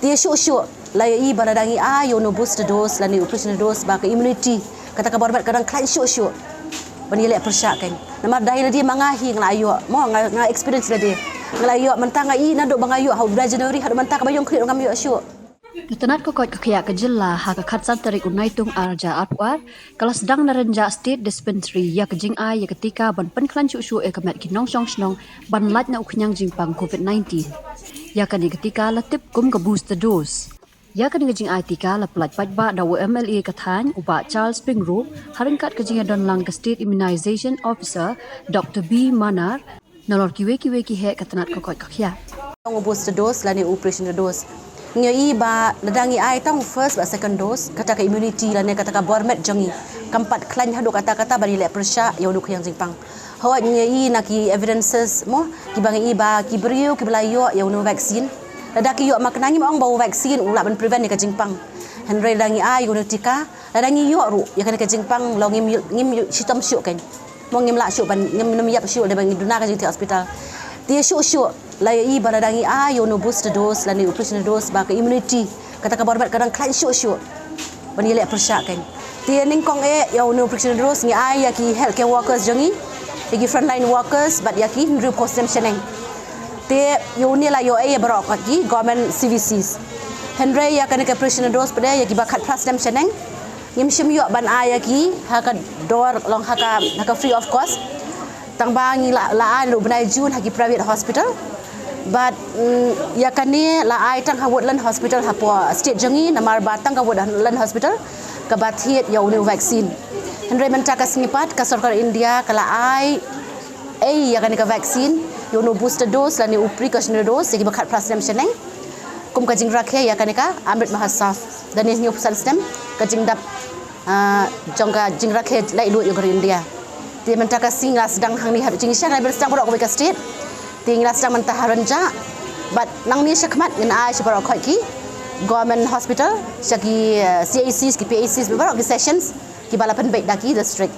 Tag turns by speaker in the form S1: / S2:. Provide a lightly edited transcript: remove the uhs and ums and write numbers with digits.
S1: Dia syuk la i baladangi yo no booster dose la ni operation dose ba ke immunity kata ka borbat kadang klan syuk banilek persyak kan nama dai la dia mangahi nglayo mo nga experience la dia nglayo mentang ai na dok bangayo hau Januari hadu mentang ka bayong klik ngam yo syuk.
S2: Ketenat kokot kekia kejela haka katsan tarik unaitung arja arpuar kalau sedang narenja state dispensary ya kejing ai ya ketika ban penklan cu kemet kinong snong ban lat na uknyang jingpang COVID-19 ya kan ketika latip kum ke booster dose ya kan kejing ai tika la pelat patba da WMLA kathan uba Charles Pingru haringkat kejing don lang ke state immunization officer Dr. B Manar nolor kiwe ki he ketenat kokot kekia
S1: booster dose la ni operation dose ngai ba ladangi ai tang first ba second dose kata ka immunity la ne kata ka bormet jangi kampat klan hadu kata bari le persya ya uduk yang jingpang hawa ngai naki evidences mo ki bangi ba ki beriu ki belayo ya unu vaksin ladaki yo maknangi ong bau vaksin ula ban prevent ni ka jingpang henry ladangi ai unu tika ladangi yo ru ya kan ka jingpang lo ngim sitam syuk kan mo ngim la syuk ban ngim yap syuk de bangi duna ka jing hospital dia syuk la i baladangi yo no booster dose la ni operation dose ba ke immunity kata ka borbat kadang klan syuk banilek persyak kan dia ningkong ya no operation dose ngi ai ya ki healthcare workers jangi ki frontline workers but ya ki ndru post dem seneng te yo ni la yo ya barok ki government CVCs henry ya kan ke operation dose pada ya ki bakat plus dem seneng ngim shim yo ban ai ya ki haka door long haka free of cost tang bangi la lu benai jun hagi private hospital but ya kani la ai tang ha woodland hospital ha po state jangi namar batang ka woodland hospital ka bathit ya unu vaccine henry menta ka singipat ka sarkar India kala ai ya kani ka vaccine ya unu booster dose la ni precaution dose segi bakat plus dem seneng kum ka jing rakhe ya kani ka amrit mahasaf dan ni new system ka jing dap jongka jing rakhe lai lu yo India dia mentaka singa sedang hang ni hadu jing syang ai bersedang borok ka state tinggal sedang mentah ranja but nang ni syakmat ngan ai syabara khoi ki government hospital syaki CACs ki PACs beberapa sessions ki balapan baik daki district